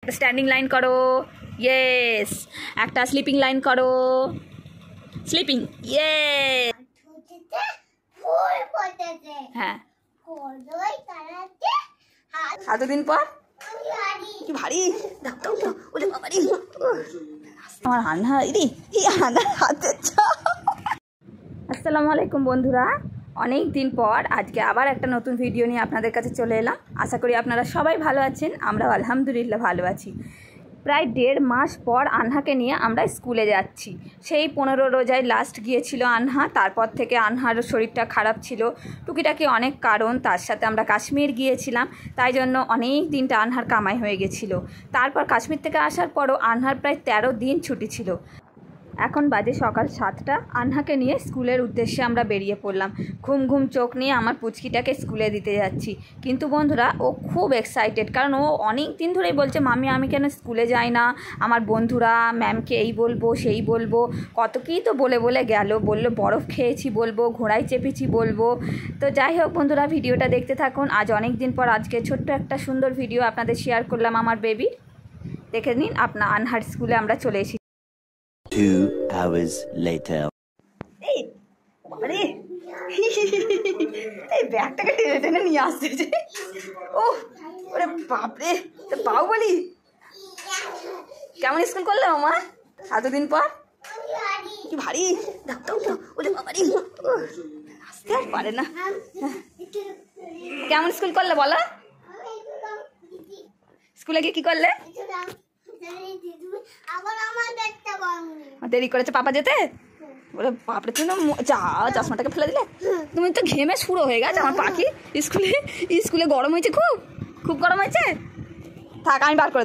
একটা standing line করো, yes. একটা স্লিপিং লাইন করো, স্লিপিং, ইয়েস। হ্যাঁ, এতদিন পর কি ভারী, আমার আন্না দিদি, এই আন্নার হাতের ছাপ। আসসালামু আলাইকুম বন্ধুরা, অনেক দিন পর আজকে আবার একটা নতুন ভিডিও নিয়ে আপনাদের কাছে চলে এলাম। আশা করি আপনারা সবাই ভালো আছেন, আমরাও আলহামদুলিল্লাহ ভালো আছি। প্রায় 1.5 মাস পর আনহাকে নিয়ে আমরা স্কুলে যাচ্ছি। সেই 15 রোজায় লাস্ট গিয়েছিল আনহা, তারপর থেকে আনহার শরীরটা খারাপ ছিল, টুকিটাকি অনেক কারণ, তার সাথে আমরা কাশ্মীর গিয়েছিলাম, তাই জন্য অনেক দিনটা আনহার কামাই হয়ে গেছিলো। তারপর কাশ্মীর থেকে আসার পরও আনহার প্রায় 13 দিন ছুটি ছিল। এখন বাজে সকাল 7টা, আনহাকে নিয়ে স্কুলের উদ্দেশ্যে আমরা বেরিয়ে পড়লাম। ঘুম ঘুম চোখ নিয়ে আমার পুচকিটাকে স্কুলে দিতে যাচ্ছি। কিন্তু বন্ধুরা, ও খুব এক্সাইটেড, কারণ ও অনেক দিন ধরেই বলছে, মামি আমি কেন স্কুলে যাই না, আমার বন্ধুরা ম্যামকে এই বলবো সেই বলবো, কত কী তো বলে বলে গেল, বললো বরফ খেয়েছি বলবো, ঘোড়ায় চেপেছি বলবো। তো যাই হোক বন্ধুরা, ভিডিওটা দেখতে থাকুন। আজ অনেক দিন পর আজকে ছোট্ট একটা সুন্দর ভিডিও আপনাদের শেয়ার করলাম আমার বেবির। দেখে নিন, আপনার আনহার স্কুলে আমরা চলে এসেছি। 2 hours later. এই বাবারে, এই ব্যাগটাকে টেনে টেনে নিয়ে আসছে যে, ও ওরে বাপরে, তো পাও বলি। কেমন স্কুল করলে মামা এতদিন পর? কি ভারী, ওরে বাবারে, আসতে আর পারে না। কেমন স্কুল করলে বলো? স্কুলে গিয়ে কি করলে? দেরি করেছে পাপা যেতে? ওরে বাপরে, তুমি যা চশমাটাকে ফেলে দিলে। তুমি তো ঘেমে শুরু হয়ে গেছে আমার পাখি। স্কুলে গরম হয়েছে, খুব খুব গরম হয়েছে। থাক, আমি বার করে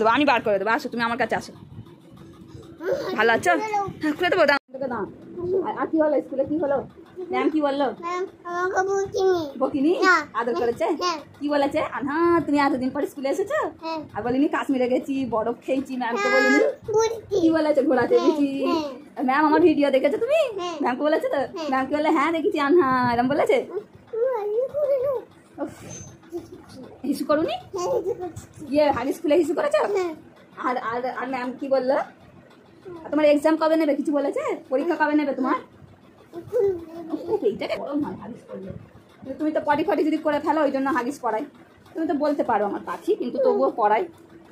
দেবো, আসো তুমি আমার কাছে আসো। ভালো আছো? হ্যাঁ, খুলে দেবো, দাঁড়। আর কি হলো স্কুলে, কি হলো? ম্যাম কি বললো? বকিনি? আদর করেছে? কি বলেছে? আনহা তুমি এতদিন পর স্কুলে এসেছো? আর বলিনি কাশ্মীরে গেছি, বরফ খেয়েছি, ম্যামকে বলিনি? কি বলেছে? ঘোড়া চেপেছি। ম্যাম আমার ভিডিও দেখেছো তুমি? ম্যামকে বলেছে তো? ম্যামকে বললে হ্যাঁ দেখেছি আনহা, এরকম বলেছে? হিসু করুনি? ইয়ে হাই স্কুলে হিসু করেছো? আর আর আর ম্যাম কি বললো? তোমার এক্সাম কবে নেবে কিছু বলেছে? পরীক্ষা কবে নেবে তোমার? তুমি তো পটি ফটি যদি করে ফেলো, ওই জন্য হাগিস পড়াই। তুমি তো বলতে পারো আমার পাখি, কিন্তু তবুও পড়াই।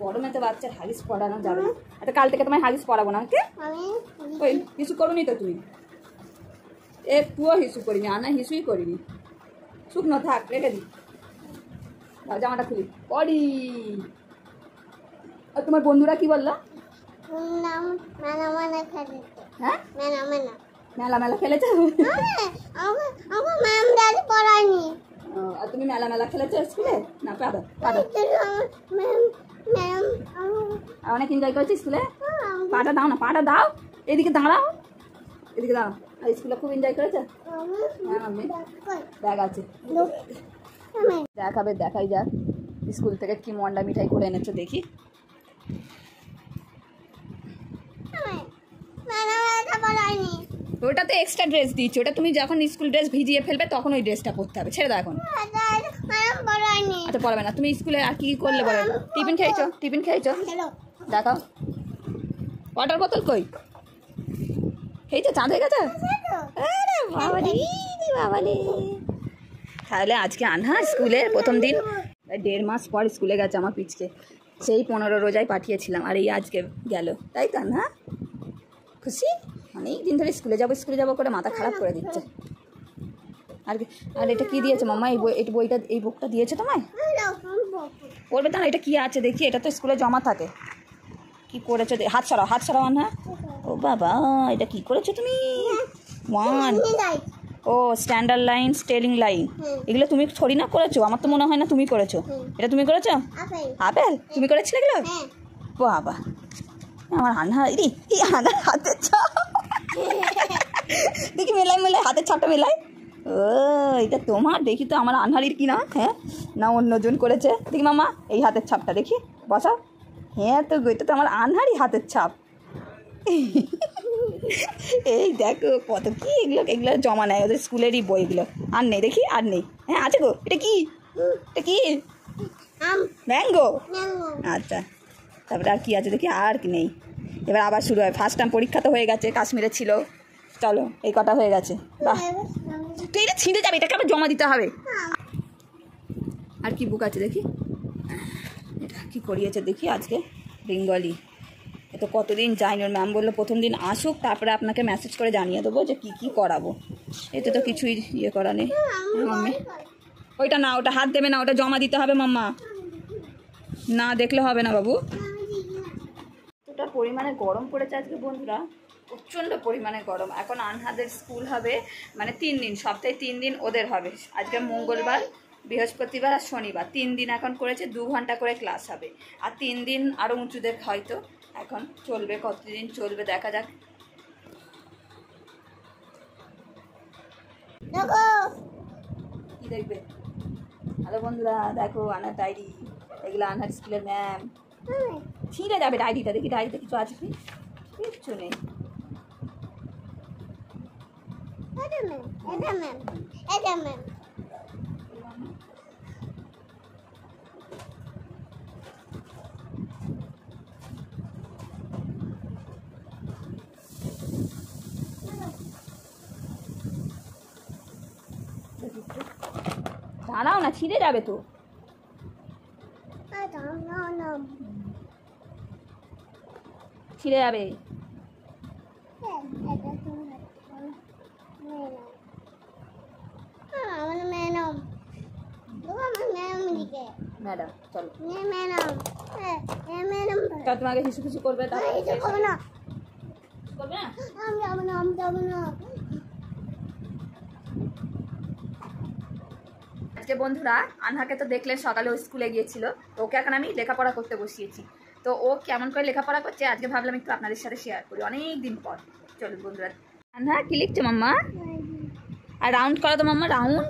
গরমে তো বাচ্চার হাগিস পড়ানো যাবে না। আচ্ছা, কাল থেকে তোমায় হাগিস পড়াবো না। ওকে, ওই হিসু করুনি তো তুমি? একটুও হিসু করিনি, আনা হিসুই করিনি। শুকনো থাক, রেখে দিই। জামাটা খুলি পড়ি। আর তোমার বন্ধুরা কি বললো? হ্যাঁ, মেলা মেলা খেলেছো? আর তুমি মেলা মেলা খেলেছো স্কুলে? না, অনেক এনজয় করেছি স্কুলে। পাটা দাও না, পাটা দাও। এদিকে দাঁড়াও, এদিকে দাঁড়াও। আর স্কুলে খুব এনজয় করেছো? হ্যাঁ মাম্মি, ব্যাগ আছে, দেখাই যাক স্কুল থেকে কি মন্ডা মিঠাই করে এনেছো দেখি। ওটা তো এক্সট্রা ড্রেস দিচ্ছি, ওটা তুমি যখন স্কুল ড্রেস ভিজিয়ে ফেলবে তখন ওই ড্রেসটা পরতে হবে। ছেড়ে দাও এখন। আচ্ছা, পড়বে না। তুমি স্কুলে আর কি করলে বলো? টিফিন খেয়েছো? দেখাও। ওয়াটার বোতল কই খেয়েছো? চাঁদ হয়ে গেছে? আরে বাবারে। তাহলে আজকে আনহা স্কুলের প্রথম দিন, 1.5 মাস পর স্কুলে গেছে আমার পিচকে। সেই 15 রোজায় পাঠিয়েছিলাম, আর এই আজকে গেল, তাই তো না? খুশি? অনেক দিন ধরে স্কুলে যাবো করে মাথা খারাপ করে দিচ্ছে। আর এটা কি দিয়েছে মাম্মা? এই বুকটা দিয়েছে তোমায়? পড়বে তা না? এটা কি আছে দেখি, এটা তো স্কুলে জমা থাকে। কি করেছো? হাত সরাও আনহা। ও বাবা, এটা কি করেছো তুমি? ও স্ট্যান্ডার্ড লাইন, স্টেলিং লাইন, এগুলো তুমি থরি না করেছো? আমার তো মনে হয় না তুমি করেছো। এটা তুমি করেছো? আপেল তুমি করেছিলে এগুলো? বাবা, আমার আনহা দিদি, এই আনহার হাতের ছাপ দেখি, মেলাই হাতের ছাপটা মেলাই। ও এটা তোমার? দেখি তো আমার আনহারির কি না। হ্যাঁ না, অন্যজন করেছে। দেখি মামা, এই হাতের ছাপটা দেখি, বসাও। হ্যাঁ তো এটা তো আমার আনহারই হাতের ছাপ। এই দেখো কত কি, এগুলো জমা নেয় ওদের স্কুলেরই বইগুলো। আর নেই দেখি, আর নেই। হ্যাঁ আছে গো। এটা কি? ম্যাঙ্গো। আচ্ছা, তারপরে আর কি আছে দেখি, আর কি নেই। এবার আবার শুরু হয়। ফার্স্ট টার্ম পরীক্ষা তো হয়ে গেছে, কাশ্মীরে ছিল। চলো, এই কটা হয়ে গেছে। বাহ, তো এটা ছিঁড়ে যাবে, এটাকে আবার জমা দিতে হবে। আর কি বুক আছে দেখি, এটা কি করিয়েছে দেখি আজকে, বেঙ্গলি। এ তো কতদিন যায়নি, ওর ম্যাম বললো প্রথম দিন আসুক, তারপরে আপনাকে মেসেজ করে জানিয়ে দেবো যে কী কী করাবো। এতে তো কিছুই ইয়ে করা নেই। মাম্মি ওইটা না, ওটা হাত দেবে না, ওটা জমা দিতে হবে মাম্মা, না দেখলে হবে না বাবু। এতটা পরিমাণে গরম পড়েছে আজকে বন্ধুরা, প্রচণ্ড পরিমাণে গরম। এখন আনহাদের স্কুল হবে মানে 3 দিন, সপ্তাহে 3 দিন ওদের হবে। আজকে মঙ্গলবার, বৃহস্পতিবার আর শনিবার, 3 দিন এখন করেছে। 2 ঘন্টা করে ক্লাস হবে, আর 3 দিন আরও উঁচুদের হয়তো এখন চলবে। কতদিন চলবে দেখা যাক। কি দেখবে? হ্যালো বন্ধুরা, দেখো আনার ডায়েরি, এগুলো আনহার স্কুলের ম্যাম। ছিঁড়ে যাবে ডায়েরিটা, দেখি ডায়েরিতে কিছু আছে কি, কিচ্ছু নেই। দাঁড়াও না, ছিঁড়ে যাবে তো। ছিঁড়ে যাবে। ম্যাডাম চলো, চল তোমাকে কিছু কিছু করবে, করবে না। আজকে বন্ধুরা আনহাকে তো দেখলেন সকালে ও স্কুলে গিয়েছিল, তো ওকে এখন আমি লেখাপড়া করতে বসিয়েছি। তো ও কেমন করে লেখাপড়া করছে আজকে ভাবলাম একটু আপনাদের সাথে শেয়ার করি, অনেক দিন পর। চলুন বন্ধুরা। আনহা কি লিখছে মাম্মা? আর রাউন্ড করো তো মাম্মা, রাউন্ড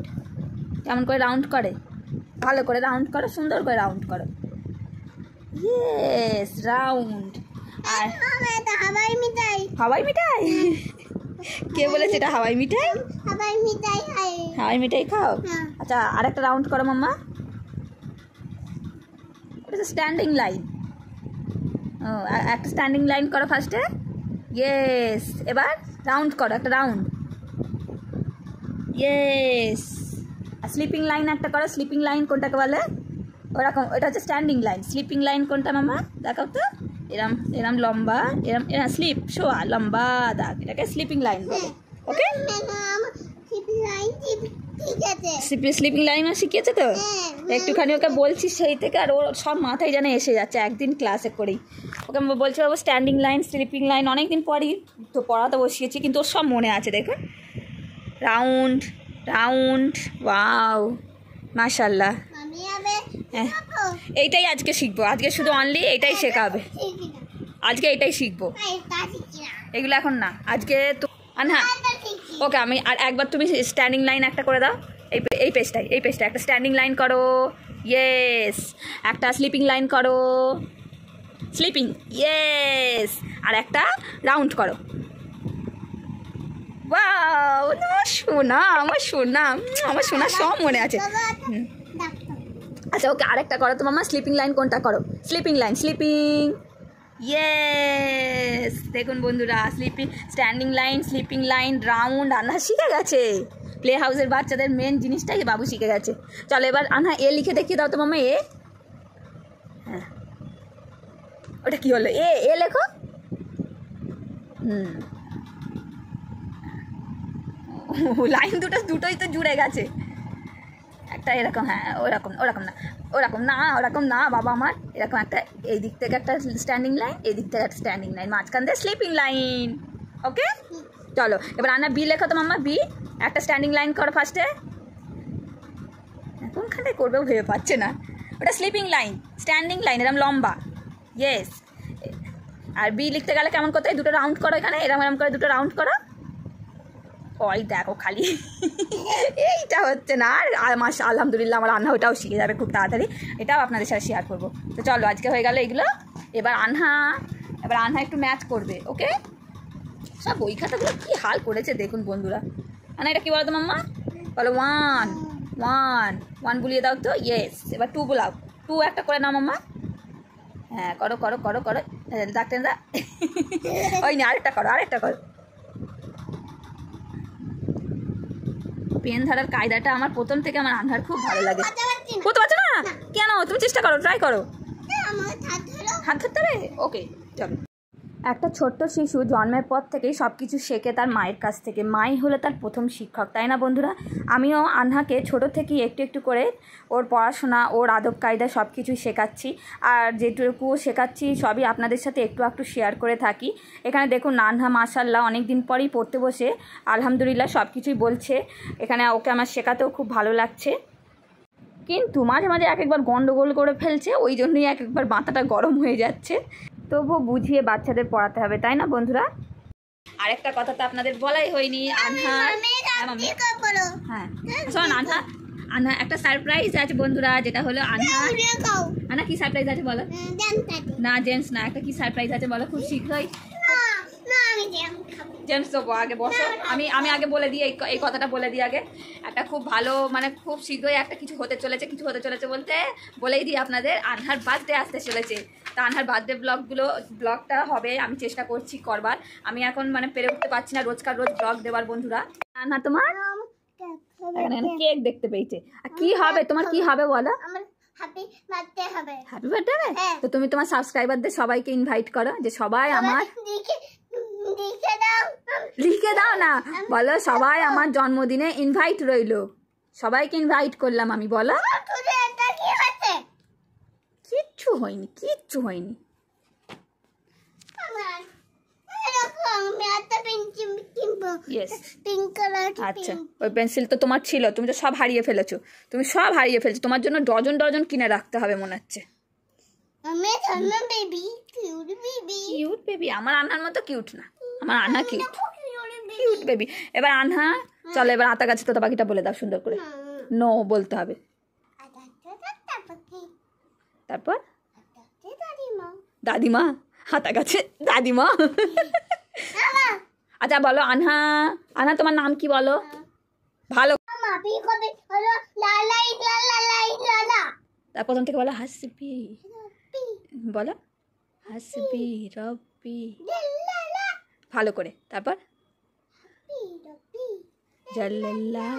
কেমন করে রাউন্ড করে, ভালো করে রাউন্ড করো, সুন্দর করে রাউন্ড করো। Yes, round. আর হাওয়াই মিঠাই, হাওয়াই মিঠাই কে বলেছে এটা হাওয়াই মিঠাই? হাওয়াই মিঠাই খাই, হাওয়াই মিঠাই খাও। আচ্ছা, আর একটা রাউন্ড করো মাম্মা। ওটা স্ট্যান্ডিং লাইন। ও, একটা স্ট্যান্ডিং লাইন করো ফার্স্টে। ইয়েস, এবার রাউন্ড করো, একটা round. Yes, are sleeping line একটা করো। স্লিপিং লাইন কোনটাকে বলে? ওরকম, ওটা হচ্ছে স্ট্যান্ডিং লাইন। স্লিপিং লাইন কোনটা মামা দেখাও তো। এরম এরম লম্বা, এরম এরম স্লিপ শোয়া লম্বা দাগ, এটাকে স্লিপিং লাইন বলে। ওকে, স্লিপিং লাইন শিখিয়েছে তো, একটুখানি ওকে বলছি সেই থেকে, আর ওর সব মাথায় যেন এসে যাচ্ছে একদিন ক্লাসে করেই। ওকে বলছি বাবু স্ট্যান্ডিং লাইন, স্লিপিং লাইন, অনেকদিন পরই তো পড়াতে বসিয়েছি, কিন্তু ওর সব মনে আছে। দেখুন, রাউন্ড রাউন্ড, ওয়াও মাশাআল্লাহ। এইটাই আজকে শিখবো, আজকে শুধু অনলি এইটাই শেখাবে, আজকে এইটাই শিখবো। এগুলো এখন না, আজকে তো হ্যাঁ। ওকে, আমি আর একবার তুমি স্ট্যান্ডিং লাইন একটা করে দাও। এই পেজটাই, এই পেজটা একটা স্ট্যান্ডিং লাইন করো। ইয়েস, একটা স্লিপিং লাইন করো, স্লিপিং। ইয়েস, আর একটা রাউন্ড করো। ওয়াও, আমার সোনা, আমার সোনা, আমার সোনা সব মনে আছে। আচ্ছা ওকে, আরেকটা করো তো মামা। স্লিপিং লাইন কোনটা করো? Sleeping line, sleeping. ইয়েস, দেখুন বন্ধুরা, sleeping, standing line, sleeping line, round আনহা শিখে গেছে। প্লে হাউসের বাচ্চাদের মেন জিনিসটাই বাবু শিখে গেছে। চলো এবার আনহা এ লিখে দেখিয়ে দাও তো মামা। এ, হ্যাঁ ওটা কি হলো? এ লেখো। লাইন দুটোই তো জুড়ে গেছে। একটা এরকম, হ্যাঁ ওরকম, ওরকম না, ওরকম না, ওরকম না বাবা আমার। এরকম একটা, এই দিক থেকে একটা স্ট্যান্ডিং লাইন, এই দিক থেকে একটা স্ট্যান্ডিং লাইন, মাঝখান দিয়ে স্লিপিং লাইন। ওকে, চলো এবার আনা বি লেখো তো মাম্মা। বি, একটা স্ট্যান্ডিং লাইন করো ফার্স্টে। কোনখানটায় করবেও ভেবে পাচ্ছে না। ওটা স্লিপিং লাইন, স্ট্যান্ডিং লাইন, এরকম লম্বা। ইয়েস, আর বি লিখতে গেলে কেমন করতে হয়? দুটো রাউন্ড করো এখানে, এরকম এরকম করে দুটো রাউন্ড করো। ওই দেখো খালি এইটা হচ্ছে না। আর মাশা আলহামদুলিল্লাহ আমার রান্না ওটাও শিখে যাবে খুব তাড়াতাড়ি, এটাও আপনাদের সাথে শেয়ার করবো। তো চলো আজকে হয়ে গেল এগুলো। এবার আনহা একটু ম্যাথ করবে। ওকে, সব বই খাতাগুলো কী হাল করেছে দেখুন বন্ধুরা। আনহা এটা কী বলো তো মাম্মা? বলো ওয়ান, ওয়ান, ওয়ান বুলিয়ে দাও তো। ইয়েস, এবার টু বোলাও। টু একটা করে নাও মাম্মা। হ্যাঁ করো করো করো করো, ডাক্তার দা ওই না, আরেকটা করো, আরেকটা করো। পেন ধরার কায়দাটা আমার প্রথম থেকে আমার আনহার খুব ভালো লাগে। করতে পারছো না কেন? তুমি চেষ্টা করো, ট্রাই করো। হাত ধরতে হবে, ওকে চলো। একটা ছোট্ট শিশু জন্মের পর থেকেই সব কিছু শেখে তার মায়ের কাছ থেকে। মাই হলো তার প্রথম শিক্ষক, তাই না বন্ধুরা? আমিও আনহাকে ছোট থেকেই একটু একটু করে ওর পড়াশোনা, ওর আদব কায়দা সব কিছুই শেখাচ্ছি। আর যেটুকু শেখাচ্ছি সবই আপনাদের সাথে একটু একটু শেয়ার করে থাকি। এখানে দেখুন আনহা মাশাআল্লাহ অনেক দিন পরেই পড়তে বসে আলহামদুলিল্লাহ সব কিছুই বলছে। এখানে ওকে আমার শেখাতেও খুব ভালো লাগছে, কিন্তু মাঝে মাঝে এক একবার গন্ডগোল করে ফেলছে, ওই জন্যই এক একবার মাথাটা গরম হয়ে যাচ্ছে। তবুও বুঝিয়ে বাচ্চাদের পড়াতে হবে, তাই না বন্ধুরা? আরেকটা কথা তো আপনাদের বলাই হয়নি, আনহা হ্যাঁ শোন, আনহা একটা সারপ্রাইজ আছে বন্ধুরা, যেটা হলো আনহা কি সারপ্রাইজ আছে বলো? না জেমস না, একটা কি সারপ্রাইজ আছে বলো খুব শীঘ্রই। জেমস তো আগে বসো, আমি আগে বলে দিই, এই কথাটা বলে দিই আগে। একটা খুব ভালো মানে খুব শীঘ্রই একটা কিছু হতে চলেছে বলতে বলেই দিই আপনাদের, আনহার বার্থডে আসতে চলেছে। তা আনহার বার্থডে ব্লগটা হবে, আমি চেষ্টা করছি করবার। আমি এখন মানে পেরে উঠতে পারছি না রোজ ব্লগ দেওয়ার বন্ধুরা। আনহা তোমার এখানে কেক দেখতে পেয়েছে, আর কি হবে তোমার, কি হবে বলো? হ্যাপি বার্থডে হবে। তো তুমি তোমার সাবস্ক্রাইবারদের সবাইকে ইনভাইট করো, যে সবাই আমার লিখে দাও না, বলো সবাই আমার জন্মদিনে ইনভাইট রইলো, সবাইকে ইনভাইট করলাম আমি, বলো। কিচ্ছু হয়নি। আচ্ছা ওই পেন্সিল তো তোমার ছিল, তুমি তো সব হারিয়ে ফেলেছো, তোমার জন্য ডজন ডজন কিনে রাখতে হবে মনে হচ্ছে। কিউট বেবি, আমার আনহার মতো কিউট না, আমার আনহা কিউট বেবি। এবার আনহা চলো, এবার আতা গাছে তোতা পাখিটা বলে দাও সুন্দর করে। নো বলতে হবে, তারপর দাদিমা, হাতা গাছে দাদিমা। আচ্ছা বলো আনহা তোমার নাম কি বলো? ভালো তার প্রথম থেকে বলো হাসবি, বলো হাসবি রব্বি ভালো করে, তারপর জাল্লাল্লাহ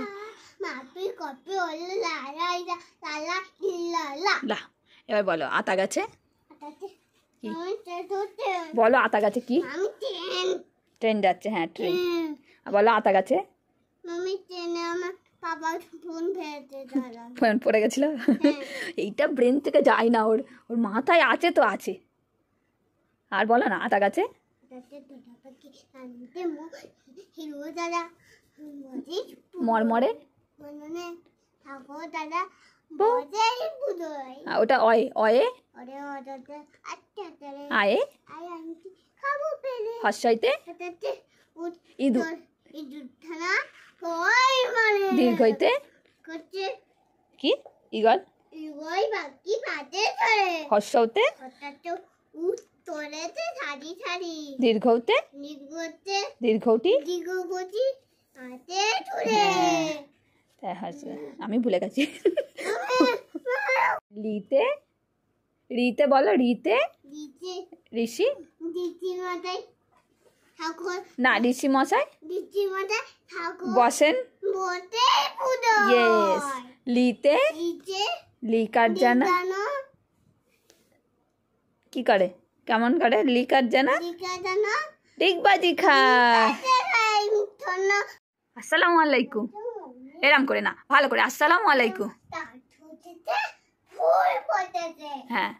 লা। এবার বলো আতা গাছে কি বলো? আতা গাছে কি? ট্রেন যাচ্ছে, হ্যাঁ ট্রেন। বলো আতা গাছে ফোন পড়ে গেছিল, এইটা ব্রেন থেকে যায় না, ওর মাথায় আছে তো আছে। আর বলো না আতা গাছে মরমরে, ওটা অয়ে আয়ে হর্ষইতে ইদু, দীর্ঘইতে কি ইগল, হর্ষতে দীর্ঘতে দীর্ঘটি, আমি ভুলে গেছি। রিতে বলো, রিতে ঋষি না, ঋষি মশাই বসেন, ইয়েস। লিতে লিকার জানা কি করে, কেমন করে লিকার জানা ডিগবাজি খায়। আসসালামু আলাইকুম, এরম করে না, ভালো করে আসসালামু আলাইকুম। হ্যাঁ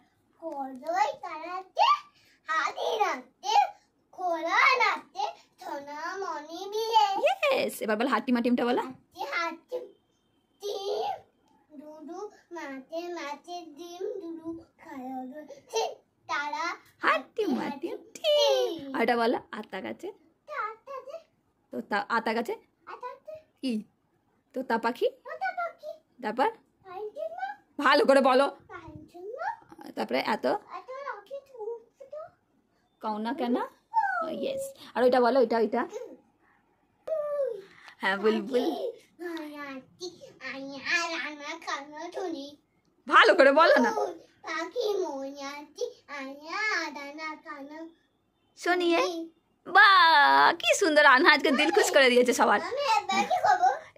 ইয়েস, এবার বল হাটিমা টিমটা বলো। আর এটা বলো আতা গাছে, তো আতা গাছে কি তোতা পাখি, তারপর ভালো করে বলো, তারপরে এত কওনা কেন, ইয়েস। আর ওইটা বলো, ওইটা হ্যাঁ বুলবুল, ভালো করে বলো না। শুনিয়ে বাহ কি সুন্দর আনহা আজকে দিল খুশ করে দিয়েছে সবার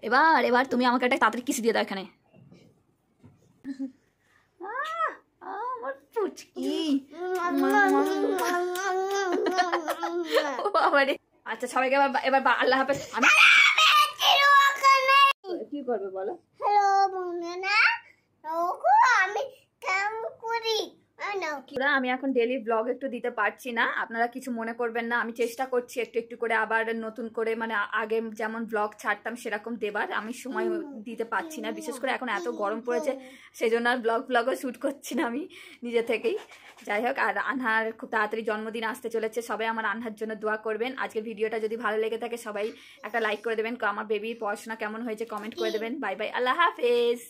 এবার এবার তুমি আমাকে একটা তাড়াতাড়ি কিস দিয়ে দাও এখানে আমার পুচকি আচ্ছা সবাইকে এবার এবার আল্লাহ হাফেজ আমি কি করবে বলো আমি এখন ডেইলি ব্লগ একটু দিতে পারছি না আপনারা কিছু মনে করবেন না আমি চেষ্টা করছি একটু একটু করে আবার নতুন করে মানে আগে যেমন ব্লগ ছাড়তাম সেরকম দেবার আমি সময় দিতে পারছি না বিশেষ করে এখন এত গরম পড়েছে সেই জন্য আর ব্লগও শ্যুট করছি না আমি নিজে থেকেই যাই হোক আর আনহার খুব তাড়াতাড়ি জন্মদিন আসতে চলেছে সবাই আমার আনহার জন্য দোয়া করবেন আজকের ভিডিওটা যদি ভালো লেগে থাকে সবাই একটা লাইক করে দেবেন আমার বেবির পড়াশোনা কেমন হয়েছে কমেন্ট করে দেবেন বাই বাই আল্লাহ হাফেজ